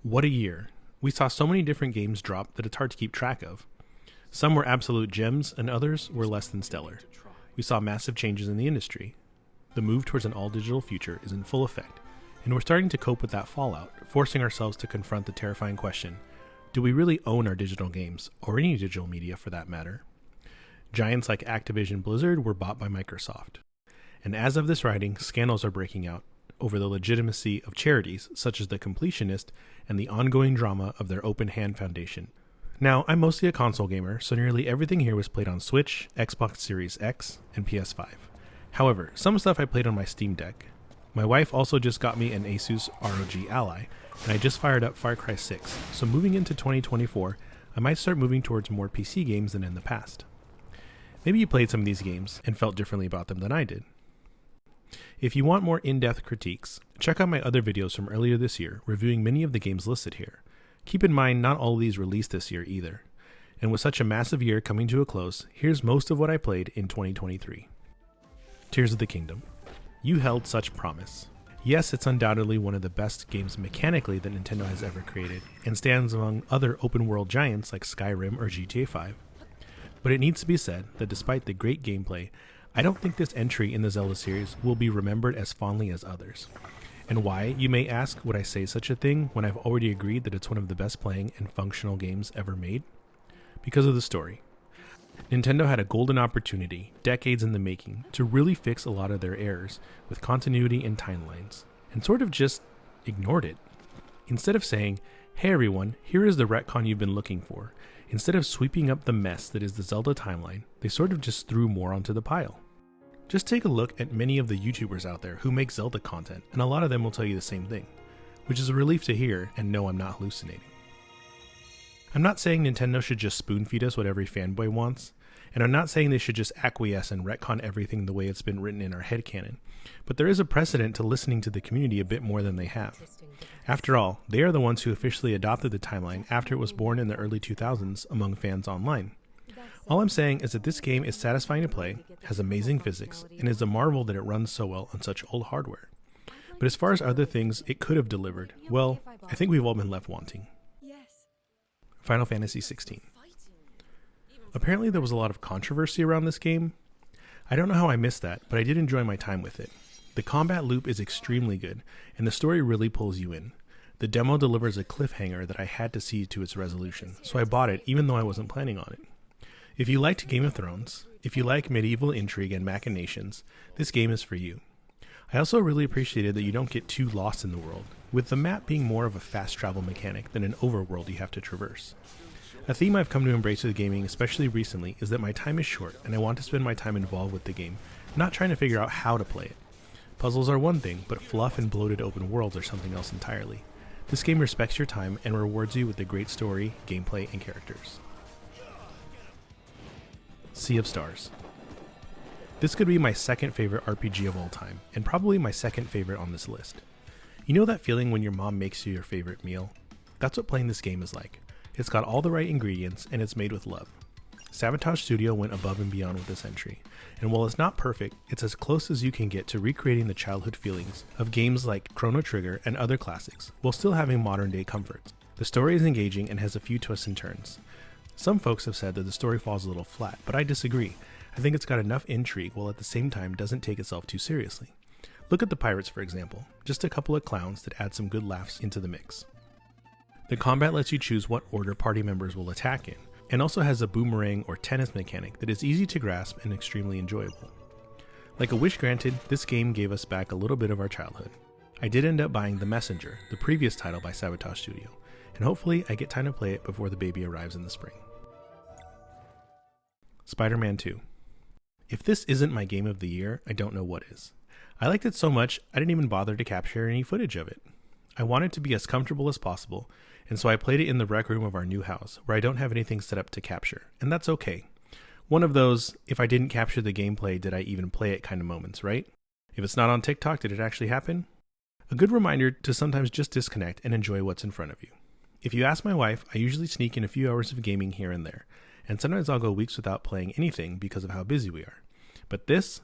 What a year. We saw so many different games drop that it's hard to keep track of. Some were absolute gems and others were less than stellar. We saw massive changes in the industry. The move towards an all-digital future is in full effect, and we're starting to cope with that fallout, forcing ourselves to confront the terrifying question, do we really own our digital games, or any digital media for that matter? Giants like Activision Blizzard were bought by Microsoft. And as of this writing, scandals are breaking out over the legitimacy of charities such as The Completionist and the ongoing drama of their Open Hand Foundation. Now, I'm mostly a console gamer, so nearly everything here was played on Switch, Xbox Series X, and PS5. However, some stuff I played on my Steam Deck. My wife also just got me an Asus ROG Ally, and I just fired up Far Cry 6, so moving into 2024, I might start moving towards more PC games than in the past. Maybe you played some of these games and felt differently about them than I did. If you want more in-depth critiques, check out my other videos from earlier this year reviewing many of the games listed here. Keep in mind, not all of these released this year either. And with such a massive year coming to a close, here's most of what I played in 2023. Tears of the Kingdom. You held such promise. Yes, it's undoubtedly one of the best games mechanically that Nintendo has ever created, and stands among other open-world giants like Skyrim or GTA 5. But it needs to be said that despite the great gameplay, I don't think this entry in the Zelda series will be remembered as fondly as others. And why, you may ask, would I say such a thing when I've already agreed that it's one of the best playing and functional games ever made? Because of the story. Nintendo had a golden opportunity, decades in the making, to really fix a lot of their errors with continuity and timelines, and sort of just ignored it. Instead of saying, hey everyone, here is the retcon you've been looking for, instead of sweeping up the mess that is the Zelda timeline, they sort of just threw more onto the pile. Just take a look at many of the YouTubers out there who make Zelda content, and a lot of them will tell you the same thing, which is a relief to hear, and no, I'm not hallucinating. I'm not saying Nintendo should just spoon-feed us what every fanboy wants, and I'm not saying they should just acquiesce and retcon everything the way it's been written in our headcanon, but there is a precedent to listening to the community a bit more than they have. After all, they are the ones who officially adopted the timeline after it was born in the early 2000s among fans online. All I'm saying is that this game is satisfying to play, has amazing physics, and is a marvel that it runs so well on such old hardware. But as far as other things it could have delivered, well, I think we've all been left wanting. Final Fantasy XVI. Apparently there was a lot of controversy around this game. I don't know how I missed that, but I did enjoy my time with it. The combat loop is extremely good, and the story really pulls you in. The demo delivers a cliffhanger that I had to see to its resolution, so I bought it even though I wasn't planning on it. If you liked Game of Thrones, if you like medieval intrigue and machinations, this game is for you. I also really appreciated that you don't get too lost in the world, with the map being more of a fast travel mechanic than an overworld you have to traverse. A theme I've come to embrace with gaming, especially recently, is that my time is short and I want to spend my time involved with the game, not trying to figure out how to play it. Puzzles are one thing, but fluff and bloated open worlds are something else entirely. This game respects your time and rewards you with a great story, gameplay, and characters. Sea of Stars. This could be my second favorite RPG of all time, and probably my second favorite on this list. You know that feeling when your mom makes you your favorite meal? That's what playing this game is like. It's got all the right ingredients, and it's made with love. Sabotage Studio went above and beyond with this entry, and while it's not perfect, it's as close as you can get to recreating the childhood feelings of games like Chrono Trigger and other classics, while still having modern day comforts. The story is engaging and has a few twists and turns. Some folks have said that the story falls a little flat, but I disagree. I think it's got enough intrigue while at the same time doesn't take itself too seriously. Look at the pirates, for example. Just a couple of clowns that add some good laughs into the mix. The combat lets you choose what order party members will attack in, and also has a boomerang or tennis mechanic that is easy to grasp and extremely enjoyable. Like a wish granted, this game gave us back a little bit of our childhood. I did end up buying The Messenger, the previous title by Sabotage Studio, and hopefully I get time to play it before the baby arrives in the spring. Spider-Man 2. If this isn't my game of the year, I don't know what is. I liked it so much, I didn't even bother to capture any footage of it. I wanted to be as comfortable as possible, and so I played it in the rec room of our new house, where I don't have anything set up to capture, and that's okay. One of those, if I didn't capture the gameplay, did I even play it kind of moments, right? If it's not on TikTok, did it actually happen? A good reminder to sometimes just disconnect and enjoy what's in front of you. If you ask my wife, I usually sneak in a few hours of gaming here and there, and sometimes I'll go weeks without playing anything because of how busy we are. But this?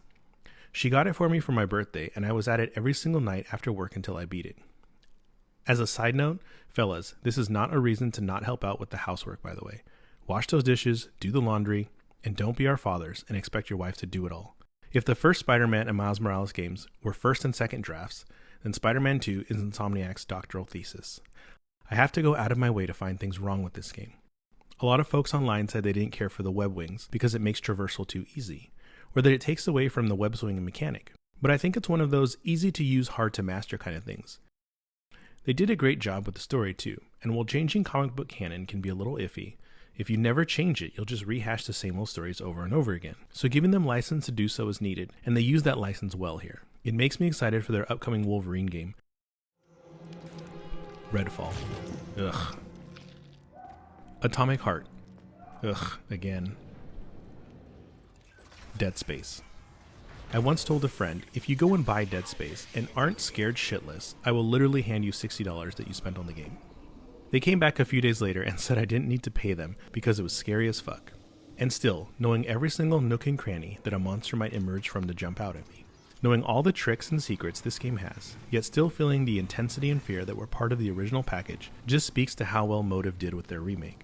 She got it for me for my birthday, and I was at it every single night after work until I beat it. As a side note, fellas, this is not a reason to not help out with the housework, by the way. Wash those dishes, do the laundry, and don't be our fathers and expect your wife to do it all. If the first Spider-Man and Miles Morales games were first and second drafts, then Spider-Man 2 is Insomniac's doctoral thesis. I have to go out of my way to find things wrong with this game. A lot of folks online said they didn't care for the web wings because it makes traversal too easy, or that it takes away from the web swinging mechanic. But I think it's one of those easy to use, hard to master kind of things. They did a great job with the story too, and while changing comic book canon can be a little iffy, if you never change it, you'll just rehash the same old stories over and over again. So giving them license to do so is needed, and they use that license well here. It makes me excited for their upcoming Wolverine game. Redfall. Ugh. Atomic Heart. Ugh, again. Dead Space. I once told a friend, if you go and buy Dead Space and aren't scared shitless, I will literally hand you $60 that you spent on the game. They came back a few days later and said I didn't need to pay them because it was scary as fuck. And still, knowing every single nook and cranny that a monster might emerge from to jump out at me. Knowing all the tricks and secrets this game has, yet still feeling the intensity and fear that were part of the original package, just speaks to how well Motive did with their remake.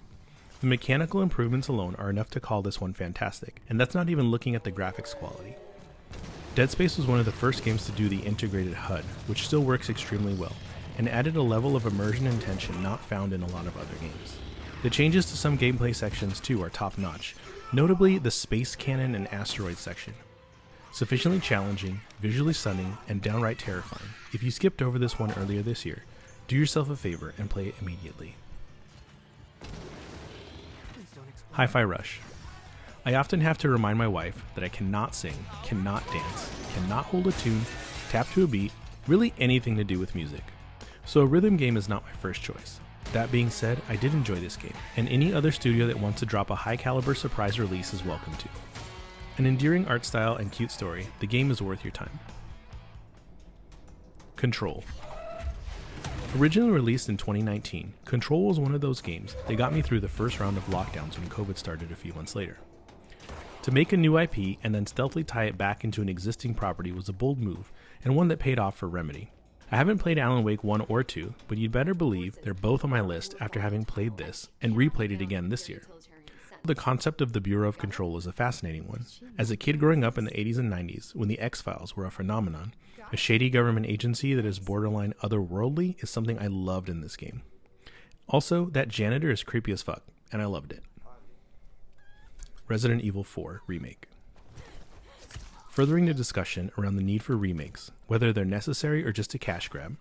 The mechanical improvements alone are enough to call this one fantastic, and that's not even looking at the graphics quality. Dead Space was one of the first games to do the integrated HUD, which still works extremely well, and added a level of immersion and tension not found in a lot of other games. The changes to some gameplay sections too are top notch, notably the space cannon and asteroid section. Sufficiently challenging, visually stunning, and downright terrifying. If you skipped over this one earlier this year, do yourself a favor and play it immediately. Hi-Fi Rush. I often have to remind my wife that I cannot sing, cannot dance, cannot hold a tune, tap to a beat, really anything to do with music. So a rhythm game is not my first choice. That being said, I did enjoy this game, and any other studio that wants to drop a high-caliber surprise release is welcome to. An endearing art style and cute story, the game is worth your time. Control. Originally released in 2019, Control was one of those games that got me through the first round of lockdowns when COVID started a few months later. To make a new IP and then stealthily tie it back into an existing property was a bold move, and one that paid off for Remedy. I haven't played Alan Wake 1 or 2, but you'd better believe they're both on my list after having played this and replayed it again this year. The concept of the Bureau of Control is a fascinating one. As a kid growing up in the 80s and 90s, when the X-Files were a phenomenon, a shady government agency that is borderline otherworldly is something I loved in this game. Also, that janitor is creepy as fuck, and I loved it. Resident Evil 4 Remake. Furthering the discussion around the need for remakes, whether they're necessary or just a cash grab,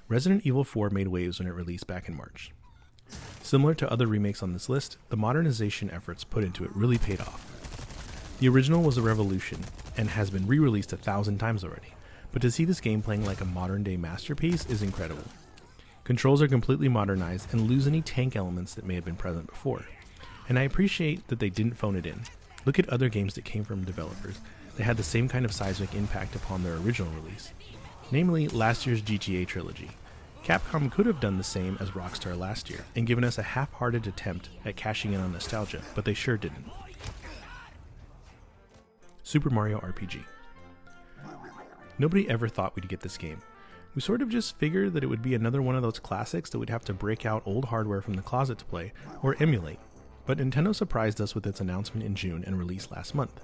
Resident Evil 4 made waves when it released back in March. Similar to other remakes on this list, the modernization efforts put into it really paid off. The original was a revolution, and has been re-released 1,000 times already, but to see this game playing like a modern-day masterpiece is incredible. Controls are completely modernized and lose any tank elements that may have been present before, and I appreciate that they didn't phone it in. Look at other games that came from developers that had the same kind of seismic impact upon their original release, namely last year's GTA trilogy. Capcom could have done the same as Rockstar last year and given us a half-hearted attempt at cashing in on nostalgia, but they sure didn't. Super Mario RPG. Nobody ever thought we'd get this game. We sort of just figured that it would be another one of those classics that we'd have to break out old hardware from the closet to play, or emulate. But Nintendo surprised us with its announcement in June and release last month.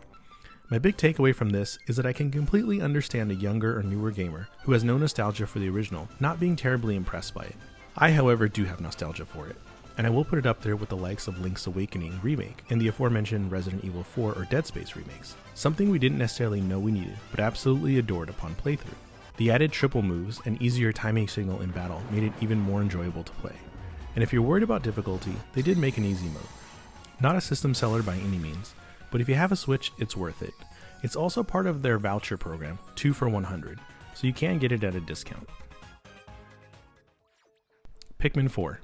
My big takeaway from this is that I can completely understand a younger or newer gamer who has no nostalgia for the original not being terribly impressed by it. I, however, do have nostalgia for it, and I will put it up there with the likes of Link's Awakening remake and the aforementioned Resident Evil 4 or Dead Space remakes, something we didn't necessarily know we needed, but absolutely adored upon playthrough. The added triple moves and easier timing signal in battle made it even more enjoyable to play. And if you're worried about difficulty, they did make an easy mode. Not a system seller by any means, but if you have a Switch, it's worth it. It's also part of their voucher program, 2 for $100, so you can get it at a discount. Pikmin 4.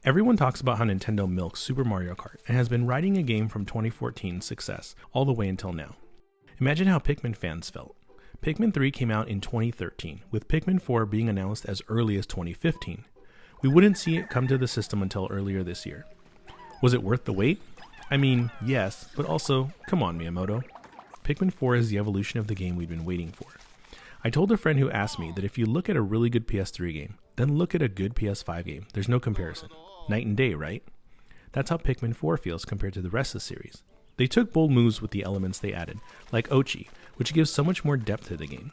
Everyone talks about how Nintendo milks Super Mario Kart and has been riding a game from 2014's success all the way until now. Imagine how Pikmin fans felt. Pikmin 3 came out in 2013, with Pikmin 4 being announced as early as 2015. We wouldn't see it come to the system until earlier this year. Was it worth the wait? I mean, yes, but also, come on Miyamoto. Pikmin 4 is the evolution of the game we've been waiting for. I told a friend who asked me that if you look at a really good PS3 game, then look at a good PS5 game, there's no comparison. Night and day, right? That's how Pikmin 4 feels compared to the rest of the series. They took bold moves with the elements they added, like Ochi, which gives so much more depth to the game.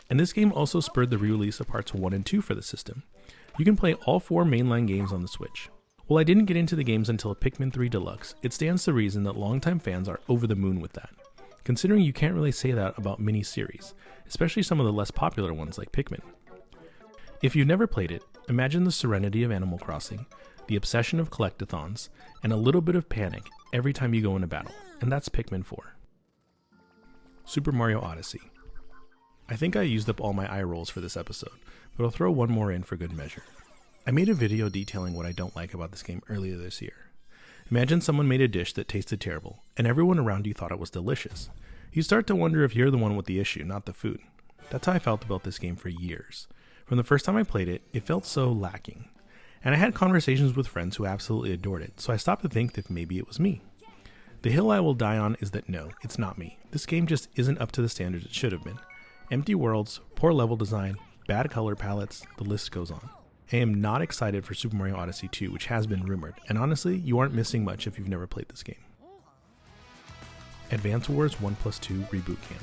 And this game also spurred the re-release of parts 1 and 2 for the system. You can play all 4 mainline games on the Switch. While I didn't get into the games until Pikmin 3 Deluxe, it stands to reason that longtime fans are over the moon with that, considering you can't really say that about mini-series, especially some of the less popular ones like Pikmin. If you've never played it, imagine the serenity of Animal Crossing, the obsession of collectathons, and a little bit of panic every time you go into battle, and that's Pikmin 4. Super Mario Odyssey. I think I used up all my eye rolls for this episode, but I'll throw one more in for good measure. I made a video detailing what I don't like about this game earlier this year. Imagine someone made a dish that tasted terrible, and everyone around you thought it was delicious. You start to wonder if you're the one with the issue, not the food. That's how I felt about this game for years. From the first time I played it, it felt so lacking. And I had conversations with friends who absolutely adored it, so I stopped to think that maybe it was me. The hill I will die on is that no, it's not me. This game just isn't up to the standards it should have been. Empty worlds, poor level design, bad color palettes, the list goes on. I am not excited for Super Mario Odyssey 2, which has been rumored, and honestly, you aren't missing much if you've never played this game. Advance Wars 1+2 Reboot Camp.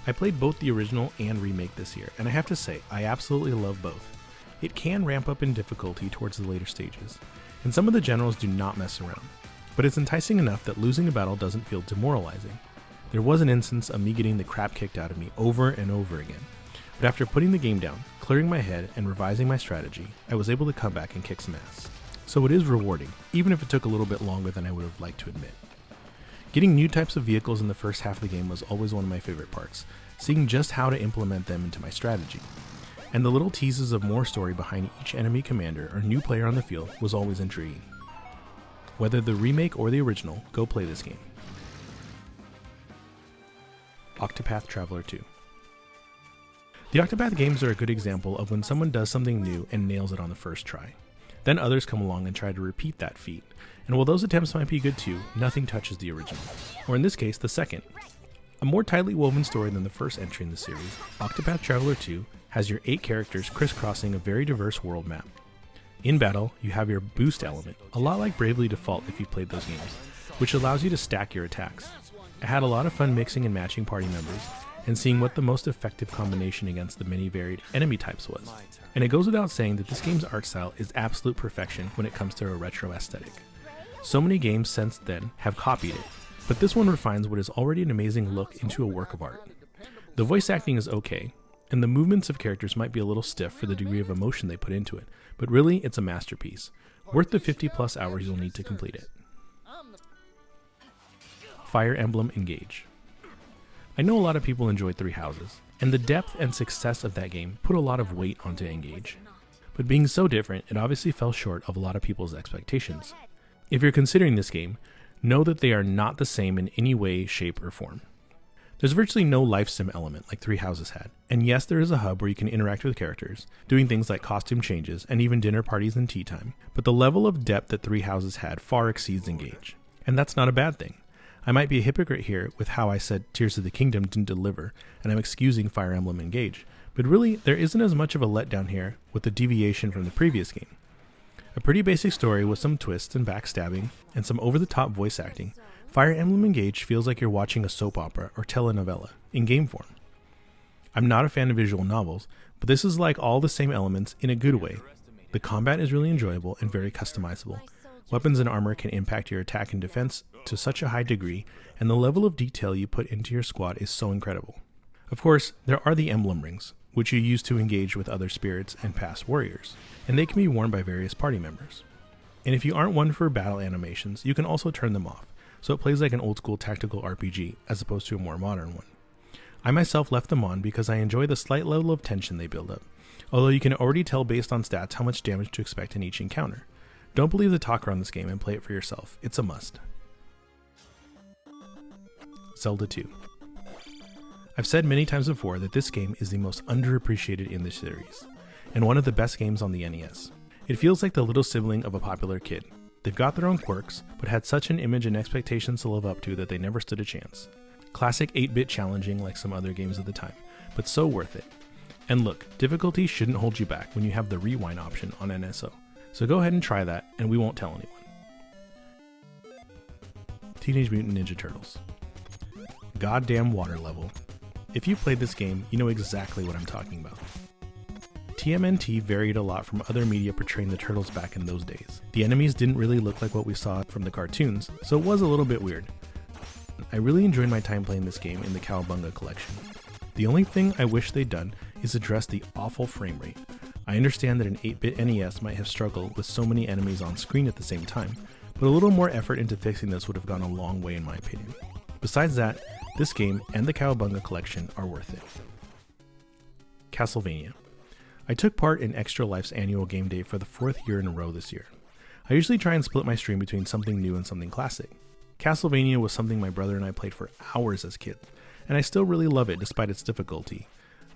I played both the original and remake this year, and I have to say, I absolutely love both. It can ramp up in difficulty towards the later stages, and some of the generals do not mess around, but it's enticing enough that losing a battle doesn't feel demoralizing. There was an instance of me getting the crap kicked out of me over and over again. But after putting the game down, clearing my head, and revising my strategy, I was able to come back and kick some ass. So it is rewarding, even if it took a little bit longer than I would have liked to admit. Getting new types of vehicles in the first half of the game was always one of my favorite parts, seeing just how to implement them into my strategy. And the little teases of more story behind each enemy commander or new player on the field was always intriguing. Whether the remake or the original, go play this game. Octopath Traveler 2. The Octopath games are a good example of when someone does something new and nails it on the first try. Then others come along and try to repeat that feat, and while those attempts might be good too, nothing touches the original, or in this case, the second. A more tightly woven story than the first entry in the series, Octopath Traveler 2 has your 8 characters crisscrossing a very diverse world map. In battle, you have your boost element, a lot like Bravely Default if you've played those games, which allows you to stack your attacks. I had a lot of fun mixing and matching party members, and seeing what the most effective combination against the many varied enemy types was. And it goes without saying that this game's art style is absolute perfection when it comes to a retro aesthetic. So many games since then have copied it, but this one refines what is already an amazing look into a work of art. The voice acting is okay, and the movements of characters might be a little stiff for the degree of emotion they put into it, but really it's a masterpiece, worth the 50+ hours you'll need to complete it. Fire Emblem Engage. I know a lot of people enjoyed Three Houses, and the depth and success of that game put a lot of weight onto Engage. But being so different, it obviously fell short of a lot of people's expectations. If you're considering this game, know that they are not the same in any way, shape, or form. There's virtually no life sim element like Three Houses had, and yes, there is a hub where you can interact with characters, doing things like costume changes and even dinner parties and tea time, but the level of depth that Three Houses had far exceeds Engage. And that's not a bad thing. I might be a hypocrite here with how I said Tears of the Kingdom didn't deliver, and I'm excusing Fire Emblem Engage, but really, there isn't as much of a letdown here with the deviation from the previous game. A pretty basic story with some twists and backstabbing, and some over-the-top voice acting, Fire Emblem Engage feels like you're watching a soap opera or telenovela in game form. I'm not a fan of visual novels, but this is like all the same elements in a good way. The combat is really enjoyable and very customizable. Weapons and armor can impact your attack and defense to such a high degree, and the level of detail you put into your squad is so incredible. Of course, there are the emblem rings, which you use to engage with other spirits and past warriors, and they can be worn by various party members. And if you aren't one for battle animations, you can also turn them off, so it plays like an old school tactical RPG as opposed to a more modern one. I myself left them on because I enjoy the slight level of tension they build up, although you can already tell based on stats how much damage to expect in each encounter. Don't believe the talk around this game and play it for yourself. It's a must. Zelda 2. I've said many times before that this game is the most underappreciated in the series, and one of the best games on the NES. It feels like the little sibling of a popular kid. They've got their own quirks, but had such an image and expectations to live up to that they never stood a chance. Classic 8-bit challenging like some other games of the time, but so worth it. And look, difficulty shouldn't hold you back when you have the rewind option on NSO. So go ahead and try that, and we won't tell anyone. Teenage Mutant Ninja Turtles. Goddamn water level. If you played this game, you know exactly what I'm talking about. TMNT varied a lot from other media portraying the Turtles back in those days. The enemies didn't really look like what we saw from the cartoons, so it was a little bit weird. I really enjoyed my time playing this game in the Cowabunga collection. The only thing I wish they'd done is address the awful frame rate. I understand that an 8-bit NES might have struggled with so many enemies on screen at the same time, but a little more effort into fixing this would have gone a long way in my opinion. Besides that, this game and the Cowabunga collection are worth it. Castlevania. I took part in Extra Life's annual game day for the 4th year in a row this year. I usually try and split my stream between something new and something classic. Castlevania was something my brother and I played for hours as kids, and I still really love it despite its difficulty.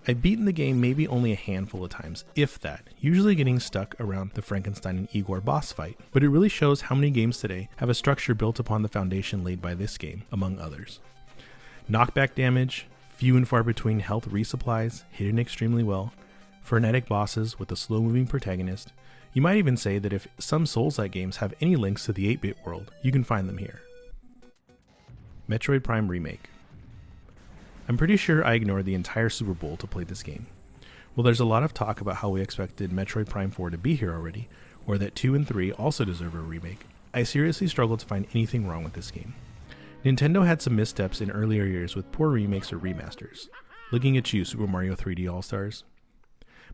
I've beaten the game maybe only a handful of times, if that, usually getting stuck around the Frankenstein and Igor boss fight, but it really shows how many games today have a structure built upon the foundation laid by this game, among others. Knockback damage, few and far between health resupplies, hidden extremely well, frenetic bosses with a slow-moving protagonist. You might even say that if some Souls-like games have any links to the 8-bit world, you can find them here. Metroid Prime Remake. I'm pretty sure I ignored the entire Super Bowl to play this game. Well, there's a lot of talk about how we expected Metroid Prime 4 to be here already, or that 2 and 3 also deserve a remake. I seriously struggled to find anything wrong with this game. Nintendo had some missteps in earlier years with poor remakes or remasters. Looking at you, Super Mario 3D All-Stars.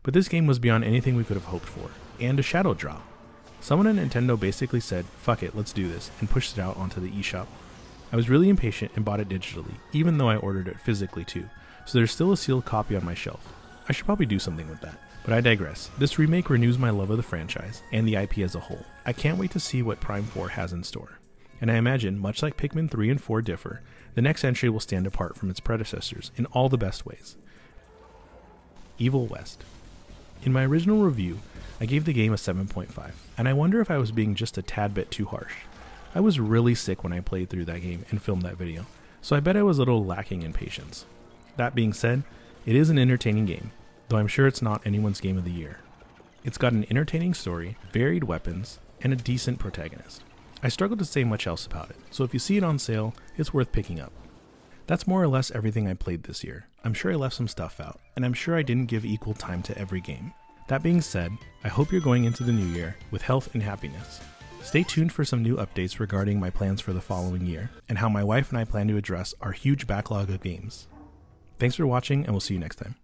But this game was beyond anything we could have hoped for, and a shadow drop. Someone at Nintendo basically said, fuck it, let's do this, and pushed it out onto the eShop. I was really impatient and bought it digitally, even though I ordered it physically too, so there's still a sealed copy on my shelf. I should probably do something with that. But I digress. This remake renews my love of the franchise, and the IP as a whole. I can't wait to see what Prime 4 has in store. And I imagine, much like Pikmin 3 and 4 differ, the next entry will stand apart from its predecessors in all the best ways. Evil West. In my original review, I gave the game a 7.5, and I wonder if I was being just a tad bit too harsh. I was really sick when I played through that game and filmed that video, so I bet I was a little lacking in patience. That being said, it is an entertaining game, though I'm sure it's not anyone's game of the year. It's got an entertaining story, varied weapons, and a decent protagonist. I struggle to say much else about it, so if you see it on sale, it's worth picking up. That's more or less everything I played this year. I'm sure I left some stuff out, and I'm sure I didn't give equal time to every game. That being said, I hope you're going into the new year with health and happiness. Stay tuned for some new updates regarding my plans for the following year, and how my wife and I plan to address our huge backlog of games. Thanks for watching, and we'll see you next time.